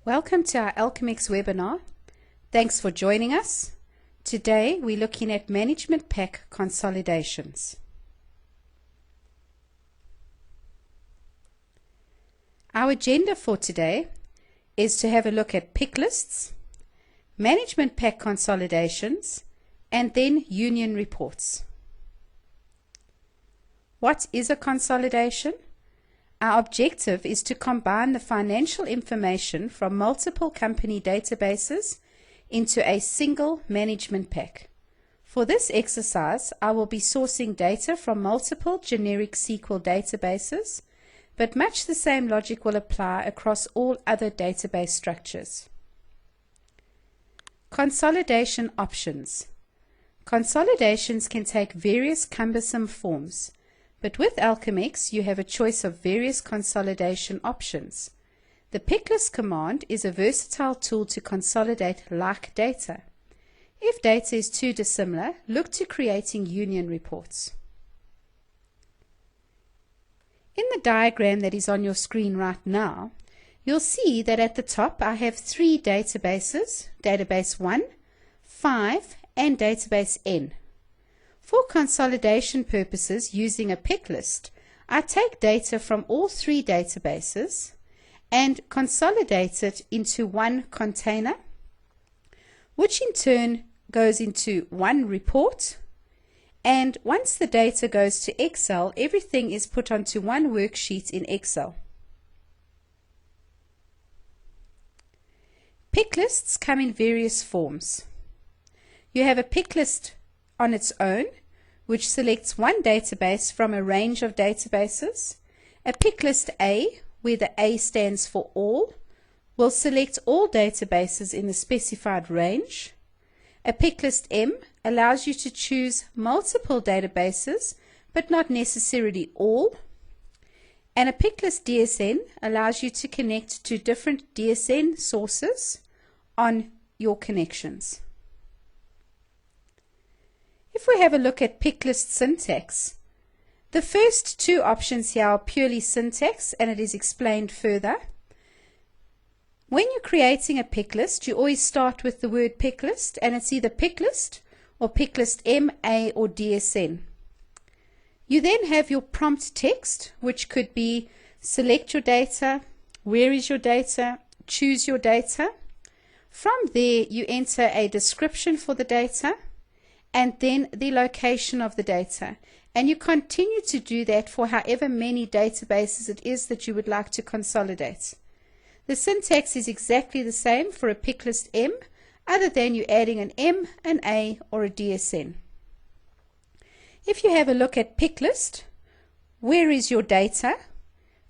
Welcome to our Alchemex webinar. Thanks for joining us. Today we're looking at management pack consolidations. Our agenda for today is to have a look at pick lists, management pack consolidations, and then union reports. What is a consolidation? Our objective is to combine the financial information from multiple company databases into a single management pack. For this exercise, I will be sourcing data from multiple generic SQL databases, but much the same logic will apply across all other database structures. Consolidation options. Consolidations can take various cumbersome forms, but with Alchemex, you have a choice of various consolidation options. The picklist command is a versatile tool to consolidate like data. If data is too dissimilar, look to creating union reports. In the diagram that is on your screen right now, you'll see that at the top I have three databases, database 1, 5, and database N. For consolidation purposes using a pick list, I take data from all three databases and consolidate it into one container, which in turn goes into one report. And once the data goes to Excel, everything is put onto one worksheet in Excel. Pick lists come in various forms. You have a pick list on its own, which selects one database from a range of databases. A pick list A, where the A stands for all, will select all databases in the specified range. A pick list M allows you to choose multiple databases, but not necessarily all. And a pick list DSN allows you to connect to different DSN sources on your connections. If we have a look at pick list syntax, the first two options here are purely syntax, and it is explained further. When you're creating a pick list, you always start with the word pick list, and it's either pick list or pick list M, A, or DSN. You then have your prompt text, which could be select your data, where is your data, choose your data. From there, you enter a description for the data, and then the location of the data. And you continue to do that for however many databases it is that you would like to consolidate. The syntax is exactly the same for a pick list M, other than you adding an M, an A, or a DSN. If you have a look at pick list, where is your data?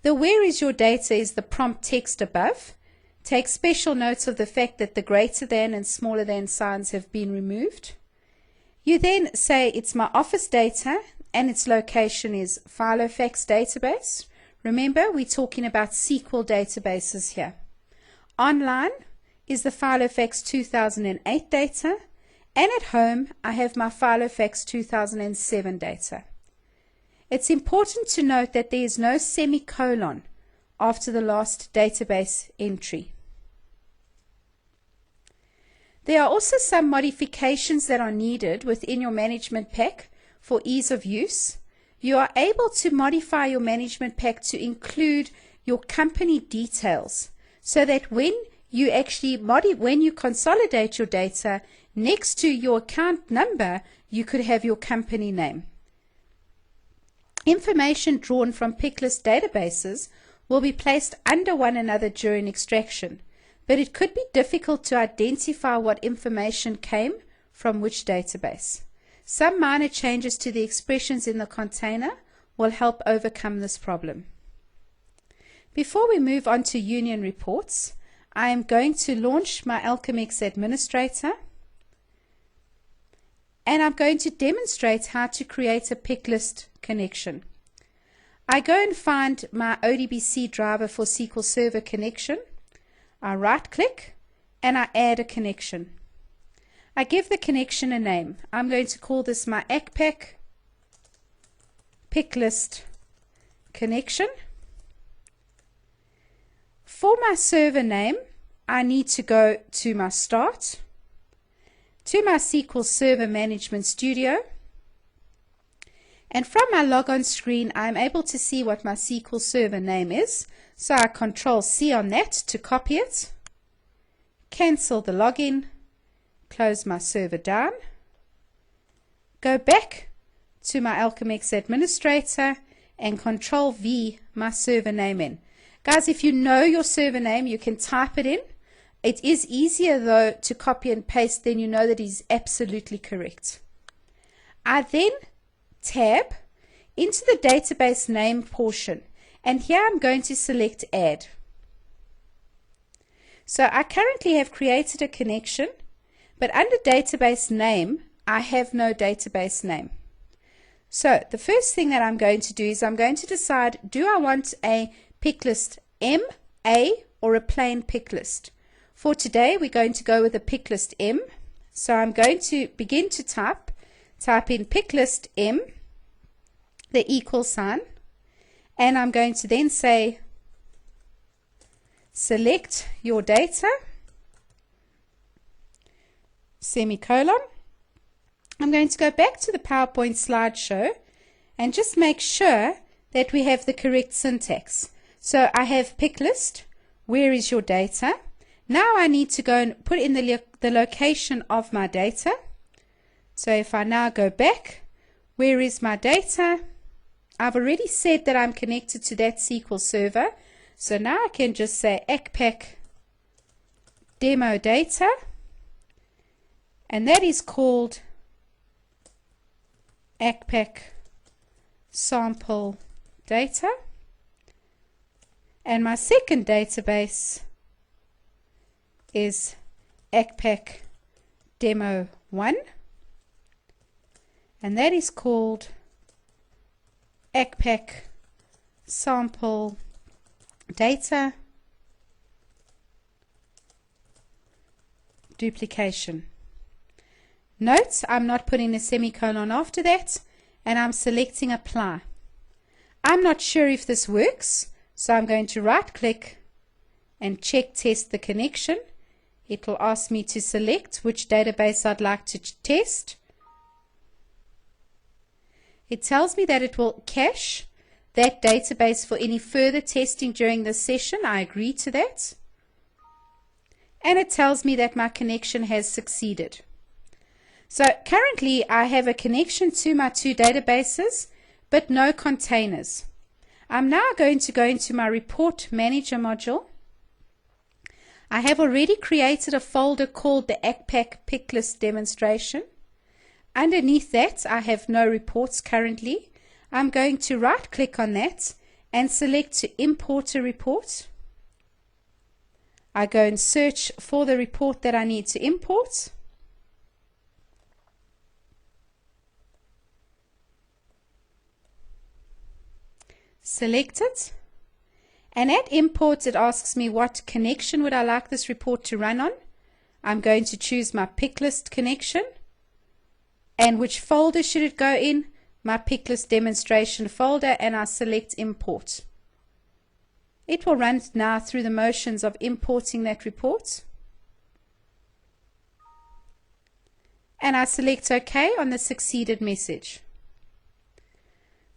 The where is your data is the prompt text above. Take special notes of the fact that the greater than and smaller than signs have been removed. You then say it's my office data and its location is Filofax database. Remember, we're talking about SQL databases here. Online is the Filofax 2008 data, and at home I have my Filofax 2007 data. It's important to note that there is no semicolon after the last database entry. There are also some modifications that are needed within your management pack for ease of use. You are able to modify your management pack to include your company details, so that when you consolidate your data, next to your account number, you could have your company name. Information drawn from pick list databases will be placed under one another during extraction, but it could be difficult to identify what information came from which database. Some minor changes to the expressions in the container will help overcome this problem. Before we move on to union reports, I am going to launch my Alchemex administrator, and I'm going to demonstrate how to create a pick list connection. I go and find my ODBC driver for SQL Server connection. I right click and I add a connection. I give the connection a name. I'm going to call this my ACPAC pick list connection. For my server name, I need to go to my Start, to my SQL Server Management Studio, and from my logon screen I'm able to see what my SQL Server name is. So I Control C on that to copy it, cancel the login, close my server down, go back to my Alchemex administrator and Control V my server name in. Guys, if you know your server name, you can type it in. It is easier though to copy and paste, then you know that it is absolutely correct. I then tab into the database name portion, and here I'm going to select Add. So I currently have created a connection, but under database name I have no database name. So the first thing that I'm going to do is I'm going to decide, do I want a pick list M, A, or a plain pick list? For today we're going to go with a pick list M. So I'm going to begin to type in pick list M, the equal sign, and I'm going to then say select your data, semicolon. I'm going to go back to the PowerPoint slideshow and just make sure that we have the correct syntax. So I have pick list, where is your data? Now I need to go and put in the location of my data. So if I now go back, where is my data? I've already said that I'm connected to that SQL server. So now I can just say ACPAC demo data, and that is called ACPAC sample data. And my second database is ACPAC demo 1, and that is called ACPAC sample data duplication. Note, I'm not putting a semicolon after that, and I'm selecting apply. I'm not sure if this works, so I'm going to right click and check test the connection. It will ask me to select which database I'd like to test. It tells me that it will cache that database for any further testing during this session. I agree to that. And it tells me that my connection has succeeded. So currently I have a connection to my two databases, but no containers. I'm now going to go into my Report Manager module. I have already created a folder called the ACPAC Picklist Demonstration. Underneath that, I have no reports currently. I'm going to right click on that and select to import a report. I go and search for the report that I need to import. Select it, and at import it asks me what connection would I like this report to run on. I'm going to choose my picklist connection, and which folder should it go in? My picklist demonstration folder, and I select import. It will run now through the motions of importing that report, and I select OK on the succeeded message.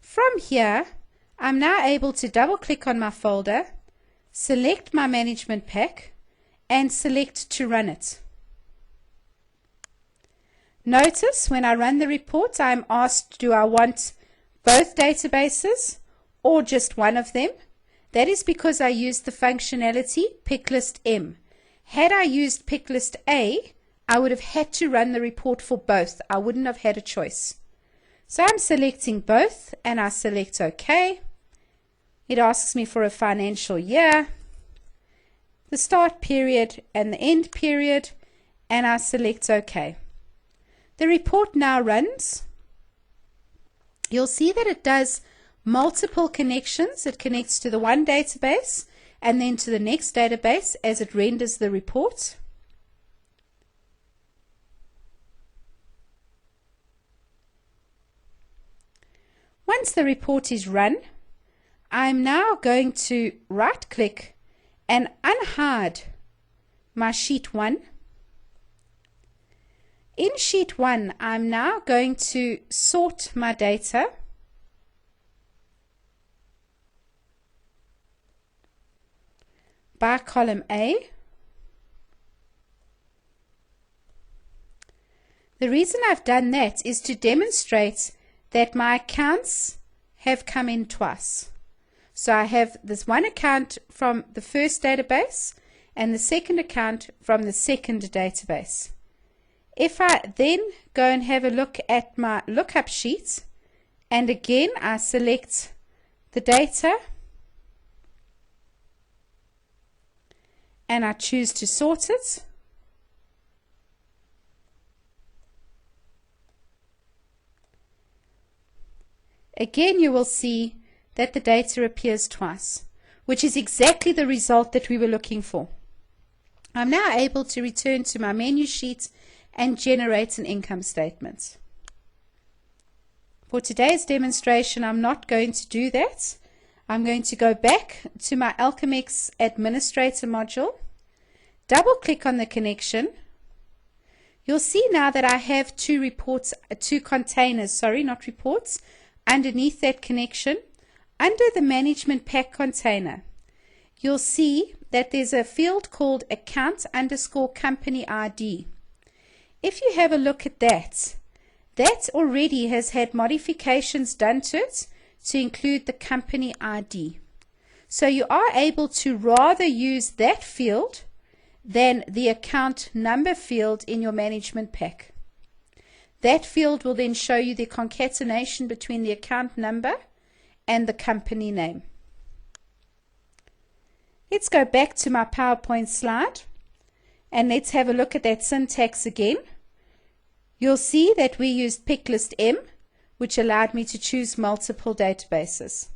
From here I'm now able to double click on my folder, select my management pack, and select to run it. Notice when I run the report I'm asked, do I want both databases or just one of them? That is because I used the functionality picklist M. Had I used picklist A, I would have had to run the report for both. I wouldn't have had a choice. So I'm selecting both, and I select OK. It asks me for a financial year, the start period and the end period, and I select OK. The report now runs. You'll see that it does multiple connections. It connects to the one database and then to the next database as it renders the report. Once the report is run, I'm now going to right click and unhide my sheet 1. In sheet 1, I'm now going to sort my data by column A. The reason I've done that is to demonstrate that my accounts have come in twice. So I have this one account from the first database and the second account from the second database. If I then go and have a look at my lookup sheet, and again I select the data and I choose to sort it, again you will see that the data appears twice, which is exactly the result that we were looking for. I'm now able to return to my menu sheet and generate an income statement. For today's demonstration, I'm not going to do that. I'm going to go back to my Alchemex administrator module, double click on the connection. You'll see now that I have two containers, not reports, underneath that connection. Under the management pack container, you'll see that there's a field called account_company ID. If you have a look at that, that already has had modifications done to it to include the company ID. So you are able to rather use that field than the account number field in your management pack. That field will then show you the concatenation between the account number and the company name. Let's go back to my PowerPoint slide and let's have a look at that syntax again. You'll see that we used picklist M, which allowed me to choose multiple databases.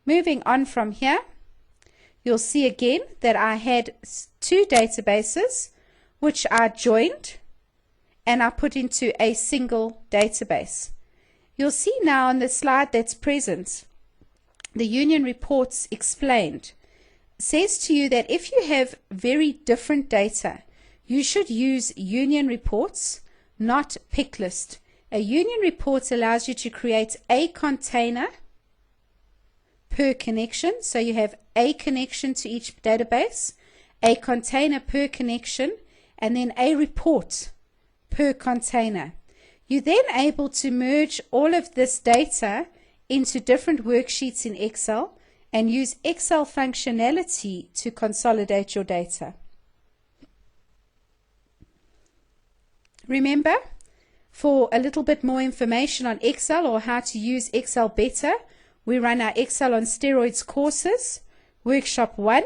Moving on from here, you'll see again that I had two databases which I joined and I put into a single database. You'll see now on the slide that's present, the Union Reports Explained says to you that if you have very different data, you should use Union Reports, not Picklist. A Union Report allows you to create a container per connection, so you have a connection to each database, a container per connection, and then a report per container. You're then able to merge all of this data into different worksheets in Excel and use Excel functionality to consolidate your data. Remember, for a little bit more information on Excel or how to use Excel better, we run our Excel on Steroids courses. Workshop 1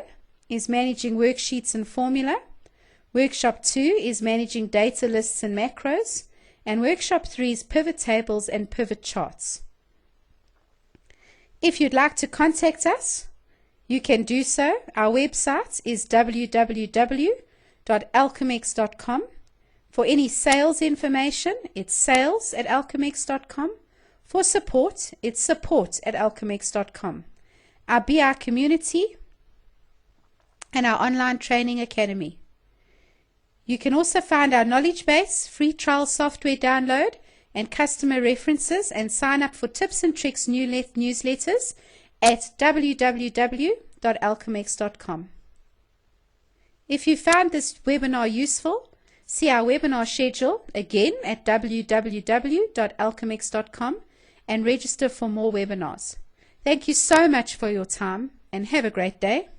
is managing worksheets and formula. Workshop 2 is managing data lists and macros. And Workshop 3 is pivot tables and pivot charts. If you'd like to contact us, you can do so. Our website is www.alchemex.com. For any sales information, it's sales@alchemex.com. For support, it's support@alchemex.com. Our BI community and our online training academy. You can also find our knowledge base, free trial software download, and customer references, and sign up for tips and tricks newsletters at www.alchemex.com. If you found this webinar useful, see our webinar schedule again at www.alchemex.com and register for more webinars. Thank you so much for your time and have a great day.